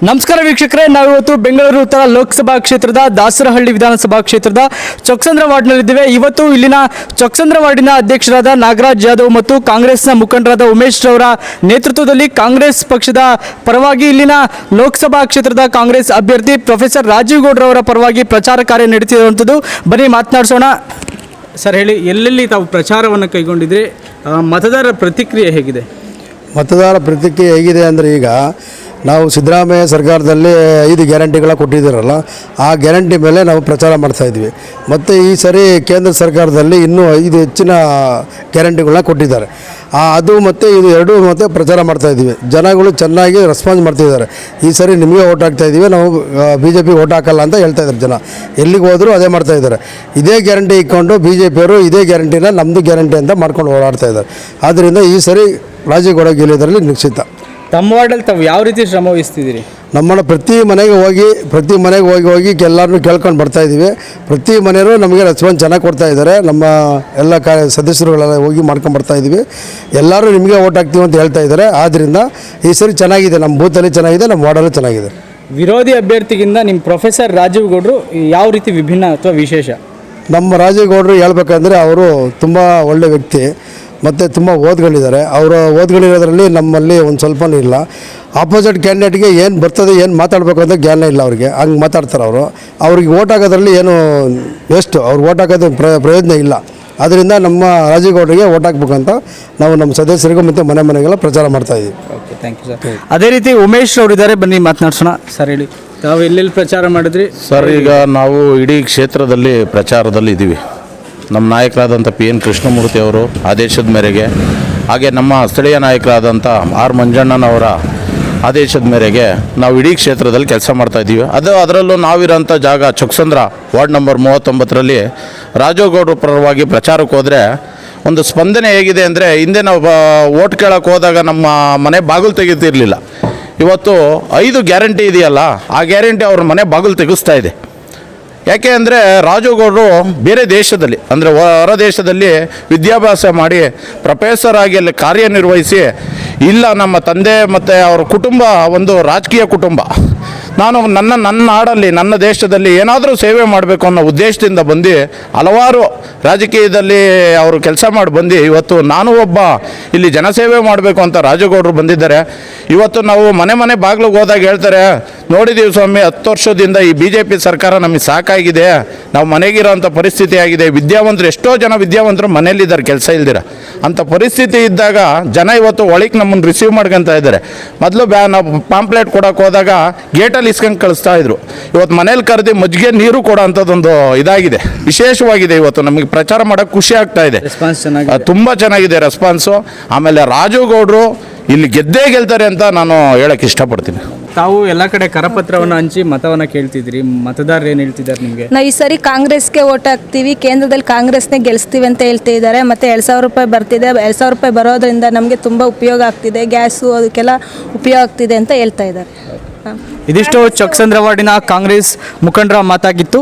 ನಮಸ್ಕಾರ ವೀಕ್ಷಕರೇ, ನಾವಿವತ್ತು ಬೆಂಗಳೂರು ಉತ್ತರ ಲೋಕಸಭಾ ಕ್ಷೇತ್ರದ ದಾಸರಹಳ್ಳಿ ವಿಧಾನಸಭಾ ಕ್ಷೇತ್ರದ ಚೊಕ್ಕಸಂದ್ರ ವಾರ್ಡ್ನಲ್ಲಿದ್ದೇವೆ. ಇವತ್ತು ಇಲ್ಲಿನ ಚೊಕ್ಕಸಂದ್ರ ವಾರ್ಡಿನ ಅಧ್ಯಕ್ಷರಾದ ನಾಗರಾಜ್ ಯಾದವ್ ಮತ್ತು ಕಾಂಗ್ರೆಸ್ನ ಮುಖಂಡರಾದ ಉಮೇಶ್ ರವರ ನೇತೃತ್ವದಲ್ಲಿ ಕಾಂಗ್ರೆಸ್ ಪಕ್ಷದ ಪರವಾಗಿ ಇಲ್ಲಿನ ಲೋಕಸಭಾ ಕ್ಷೇತ್ರದ ಕಾಂಗ್ರೆಸ್ ಅಭ್ಯರ್ಥಿ ಪ್ರೊಫೆಸರ್ ರಾಜೀವ್ ಗೌಡ್ರವರ ಪರವಾಗಿ ಪ್ರಚಾರ ಕಾರ್ಯ ನಡೆಸಿರುವಂಥದ್ದು. ಬನ್ನಿ ಮಾತನಾಡಿಸೋಣ. ಸರ್ ಹೇಳಿ, ಎಲ್ಲೆಲ್ಲಿ ತಾವು ಪ್ರಚಾರವನ್ನು ಕೈಗೊಂಡಿದ್ರೆ ಮತದಾರರ ಪ್ರತಿಕ್ರಿಯೆ ಹೇಗಿದೆ? ಮತದಾರ ಪ್ರತಿಕ್ರಿಯೆ ಹೇಗಿದೆ ಅಂದರೆ, ಈಗ ನಾವು ಸಿದ್ದರಾಮಯ್ಯ ಸರ್ಕಾರದಲ್ಲಿ 5 ಗ್ಯಾರಂಟಿಗಳ ಕೊಟ್ಟಿದ್ದೀರಲ್ಲ, ಆ ಗ್ಯಾರಂಟಿ ಮೇಲೆ ನಾವು ಪ್ರಚಾರ ಮಾಡ್ತಾಯಿದ್ವಿ. ಮತ್ತು ಈ ಸರಿ ಕೇಂದ್ರ ಸರ್ಕಾರದಲ್ಲಿ ಇನ್ನೂ 5 ಹೆಚ್ಚಿನ ಗ್ಯಾರಂಟಿಗಳನ್ನ ಕೊಟ್ಟಿದ್ದಾರೆ. ಅದು ಮತ್ತು ಇದು ಎರಡೂ ಮತ್ತು ಪ್ರಚಾರ ಮಾಡ್ತಾಯಿದ್ದೀವಿ. ಜನಗಳು ಚೆನ್ನಾಗಿ ರೆಸ್ಪಾನ್ಸ್ ಮಾಡ್ತಿದ್ದಾರೆ. ಈ ಸರಿ ನಿಮಗೆ ಓಟ್ ಹಾಕ್ತಾಯಿದ್ದೀವಿ, ನಾವು BJP ಓಟ್ ಹಾಕಲ್ಲ ಅಂತ ಹೇಳ್ತಾಯಿದ್ದಾರೆ. ಜನ ಎಲ್ಲಿಗೆ ಹೋದರೂ ಅದೇ ಮಾಡ್ತಾಯಿದ್ದಾರೆ. ಇದೇ ಗ್ಯಾರಂಟಿ ಇಟ್ಕೊಂಡು BJPಯವರು ಇದೇ ಗ್ಯಾರಂಟಿನ ನಮ್ಮದು ಗ್ಯಾರಂಟಿ ಅಂತ ಮಾಡ್ಕೊಂಡು ಓಡಾಡ್ತಾಯಿದ್ದಾರೆ. ಆದ್ದರಿಂದ ಈ ಸರಿ ರಾಜೀವ್ ಗೌಡ ಗೆಲ್ಲೋದರಲ್ಲಿ ನಿಶ್ಚಿತ. ತಮ್ಮ ವಾರ್ಡಲ್ಲಿ ತಾವು ಯಾವ ರೀತಿ ಶ್ರಮ ವಹಿಸ್ತಿದ್ದೀರಿ? ನಮ್ಮನ್ನು ಪ್ರತಿ ಮನೆಗೆ ಹೋಗಿ ಎಲ್ಲರನ್ನೂ ಕೇಳ್ಕೊಂಡು ಬರ್ತಾಯಿದ್ದೀವಿ. ಪ್ರತಿ ಮನೆಯವರು ನಮಗೆ ರೆಸ್ಪಾನ್ಸ್ ಚೆನ್ನಾಗಿ ಕೊಡ್ತಾಯಿದ್ದಾರೆ. ನಮ್ಮ ಎಲ್ಲ ಸದಸ್ಯರುಗಳೆಲ್ಲ ಹೋಗಿ ಮಾಡ್ಕೊಂಡು ಬರ್ತಾಯಿದ್ದೀವಿ. ಎಲ್ಲರೂ ನಿಮಗೆ ಓಟ್ ಹಾಕ್ತೀವಿ ಅಂತ ಹೇಳ್ತಾ ಇದ್ದಾರೆ. ಆದ್ದರಿಂದ ಈ ಸರಿ ಚೆನ್ನಾಗಿದೆ, ನಮ್ಮ ಬೂತಲ್ಲಿ ಚೆನ್ನಾಗಿದೆ, ನಮ್ಮ ವಾರ್ಡಲ್ಲೂ ಚೆನ್ನಾಗಿದೆ. ವಿರೋಧಿ ಅಭ್ಯರ್ಥಿಗಿಂತ ನಿಮ್ಮ ಪ್ರೊಫೆಸರ್ ರಾಜೀವ್ ಗೌಡರು ಯಾವ ರೀತಿ ವಿಭಿನ್ನ ಅಥವಾ ವಿಶೇಷ? ನಮ್ಮ ರಾಜೀವ್ ಗೌಡರು ಹೇಳ್ಬೇಕಂದ್ರೆ ಅವರು ತುಂಬ ಒಳ್ಳೆ ವ್ಯಕ್ತಿ ಮತ್ತು ತುಂಬ ಓದ್ಕೊಂಡಿದ್ದಾರೆ. ಅವರು ಓದ್ಕೊಂಡಿರೋದ್ರಲ್ಲಿ ನಮ್ಮಲ್ಲಿ ಒಂದು ಸ್ವಲ್ಪನೂ ಇಲ್ಲ. ಆಪೋಸಿಟ್ ಕ್ಯಾಂಡಿಡೇಟ್ಗೆ ಏನು ಬರ್ತದೆ, ಏನು ಮಾತಾಡಬೇಕು ಅಂತ ಜ್ಞಾನ ಇಲ್ಲ ಅವ್ರಿಗೆ. ಹಂಗೆ ಮಾತಾಡ್ತಾರೆ ಅವರು. ಅವ್ರಿಗೆ ಓಟ್ ಹಾಕೋದ್ರಲ್ಲಿ ಏನು ವೇಸ್ಟು, ಅವ್ರಿಗೆ ಓಟ್ ಹಾಕೋದು ಪ್ರಯೋಜನ ಇಲ್ಲ. ಆದ್ದರಿಂದ ನಮ್ಮ ರಾಜೀವ್ ಗೌಡರಿಗೆ ಓಟ್ ಹಾಕ್ಬೇಕಂತ ನಾವು ನಮ್ಮ ಸದಸ್ಯರಿಗೂ ಮತ್ತು ಮನೆಗೆಲ್ಲ ಪ್ರಚಾರ ಮಾಡ್ತಾಯಿದ್ದೀವಿ. Okay, thank you sir. ಅದೇ ರೀತಿ ಉಮೇಶ್ ಅವರಿದ್ದಾರೆ, ಬನ್ನಿ ಮಾತನಾಡ್ಸೋಣ. ಸರ್ ಹೇಳಿ, ತಾವು ಎಲ್ಲೆಲ್ಲಿ ಪ್ರಚಾರ ಮಾಡಿದ್ರಿ? ಸರ್, ಈಗ ನಾವು ಇಡೀ ಕ್ಷೇತ್ರದಲ್ಲಿ ಪ್ರಚಾರದಲ್ಲಿ ಇದ್ದೀವಿ. ನಮ್ಮ ನಾಯಕರಾದಂಥ PN ಕೃಷ್ಣಮೂರ್ತಿ ಅವರು ಆದೇಶದ ಮೇರೆಗೆ, ಹಾಗೆ ನಮ್ಮ ಸ್ಥಳೀಯ ನಾಯಕರಾದಂಥ R ಮಂಜಣ್ಣನವರ ಆದೇಶದ ಮೇರೆಗೆ ನಾವು ಇಡೀ ಕ್ಷೇತ್ರದಲ್ಲಿ ಕೆಲಸ ಮಾಡ್ತಾಯಿದ್ದೀವಿ. ಅದರಲ್ಲೂ ನಾವಿರೋಂಥ ಜಾಗ ಚೊಕ್ಕಸಂದ್ರ ವಾರ್ಡ್ ನಂಬರ್ 39ರಲ್ಲಿ ರಾಜೀವ್ ಗೌಡ್ರ ಪರವಾಗಿ ಪ್ರಚಾರಕ್ಕೆ ಹೋದರೆ ಒಂದು ಸ್ಪಂದನೆ ಹೇಗಿದೆ ಅಂದರೆ, ಹಿಂದೆ ನಾವು ಓಟ್ ಕೇಳೋಕ್ಕೆ ಹೋದಾಗ ನಮ್ಮ ಮನೆ ಬಾಗಿಲು ತೆಗಿತಿರಲಿಲ್ಲ. ಇವತ್ತು 5 ಗ್ಯಾರಂಟಿ ಇದೆಯಲ್ಲ, ಆ ಗ್ಯಾರಂಟಿ ಅವ್ರ ಮನೆ ಬಾಗಿಲು ತೆಗೆಸ್ತಾ ಇದೆ. ಯಾಕೆ ಅಂದರೆ ರಾಜೀವ್ ಗೌಡರು ಬೇರೆ ದೇಶದಲ್ಲಿ, ಅಂದರೆ ಹೊರ ದೇಶದಲ್ಲಿ ವಿದ್ಯಾಭ್ಯಾಸ ಮಾಡಿ ಪ್ರೊಫೆಸರ್ ಆಗಿ ಅಲ್ಲಿ ಕಾರ್ಯನಿರ್ವಹಿಸಿ, ಇಲ್ಲ ನಮ್ಮ ತಂದೆ ಮತ್ತು ಅವರ ಕುಟುಂಬ ಒಂದು ರಾಜಕೀಯ ಕುಟುಂಬ, ನಾನು ನನ್ನ ನಾಡಲ್ಲಿ ನನ್ನ ದೇಶದಲ್ಲಿ ಏನಾದರೂ ಸೇವೆ ಮಾಡಬೇಕು ಅನ್ನೋ ಉದ್ದೇಶದಿಂದ ಬಂದು ಹಲವಾರು ರಾಜಕೀಯದಲ್ಲಿ ಅವರು ಕೆಲಸ ಮಾಡಿ ಬಂದು ಇವತ್ತು ನಾನು ಒಬ್ಬ ಇಲ್ಲಿ ಜನಸೇವೆ ಮಾಡಬೇಕು ಅಂತ ರಾಜೀವ್ ಗೌಡರು ಬಂದಿದ್ದಾರೆ. ಇವತ್ತು ನಾವು ಮನೆ ಬಾಗಿಲಿಗೆ ಹೋದಾಗ ಹೇಳ್ತಾರೆ, ನೋಡಿದ್ದೀವಿ ಸ್ವಾಮಿ, 10 ವರ್ಷದಿಂದ ಈ BJP ಸರ್ಕಾರ ನಮಗೆ ಸಾಕಾಗಿದೆ, ನಾವು ಮನೆಗಿರೋಂಥ ಪರಿಸ್ಥಿತಿ ಆಗಿದೆ. ಎಷ್ಟೋ ಜನ ವಿದ್ಯಾವಂತರು ಮನೆಯಲ್ಲಿದ್ದಾರೆ, ಕೆಲಸ ಇಲ್ದಿರ ಅಂಥ ಪರಿಸ್ಥಿತಿ ಇದ್ದಾಗ ಜನ ಇವತ್ತು ಒಳಗೆ ನಮ್ಮನ್ನು ರಿಸೀವ್ ಮಾಡ್ಕೊತಾ ಇದ್ದಾರೆ. ಮೊದಲು ನಾವು ಪಾಂಪ್ಲೆಟ್ ಕೊಡೋಕೆ ಹೋದಾಗ ಗೇಟಲ್ಲಿ ಇಸ್ಕೊಂಡು ಕಳಿಸ್ತಾ ಇದ್ರು. ಇವತ್ತು ಮನೇಲಿ ಕರೆದು ಮಜ್ಜಿಗೆ ನೀರು ಕೊಡೋ ಅಂಥದ್ದೊಂದು ಇದಾಗಿದೆ, ವಿಶೇಷವಾಗಿದೆ. ಇವತ್ತು ನಮಗೆ ಪ್ರಚಾರ ಮಾಡೋಕ್ಕೆ ಖುಷಿ ಆಗ್ತಾ ಇದೆ, ತುಂಬ ಚೆನ್ನಾಗಿದೆ ರೆಸ್ಪಾನ್ಸು. ಆಮೇಲೆ ರಾಜೀವ್ ಗೌಡರು ಇಲ್ಲಿ ಗೆಲ್ತಾರೆ ಅಂತ ನಾನು ಹೇಳಕ್ಕೆ ಇಷ್ಟಪಡ್ತೀನಿ. ತಾವು ಎಲ್ಲ ಕಡೆ ಕರಪತ್ರವನ್ನು ಹಂಚಿ ಮತವನ್ನು ಕೇಳ್ತಿದ್ರಿ, ಮತದಾರರು ಏನು ಹೇಳ್ತಿದ್ದಾರೆ ನಿಮಗೆ? ನಾವು ಈ ಸರಿ ಕಾಂಗ್ರೆಸ್ಗೆ ಓಟ್ ಹಾಕ್ತೀವಿ, ಕೇಂದ್ರದಲ್ಲಿ ಕಾಂಗ್ರೆಸ್ನೇ ಗೆಲ್ಲಿಸ್ತೀವಿ ಅಂತ ಹೇಳ್ತಿದ್ದಾರೆ. ಮತ್ತು 2,000 ರೂಪಾಯಿ ಬರ್ತಿದೆ. 2,000 ರೂಪಾಯಿ ಬರೋದ್ರಿಂದ ನಮಗೆ ತುಂಬ ಉಪಯೋಗ ಆಗ್ತಿದೆ, ಗ್ಯಾಸು ಅದಕ್ಕೆಲ್ಲ ಉಪಯೋಗ ಆಗ್ತಿದೆ ಅಂತ ಹೇಳ್ತಾ ಇದ್ದಾರೆ. ಇದಿಷ್ಟು ಚೊಕ್ಕಸಂದ್ರ ವಾರ್ಡಿನ ಕಾಂಗ್ರೆಸ್ ಮುಖಂಡರ ಮಾತಾಗಿತ್ತು.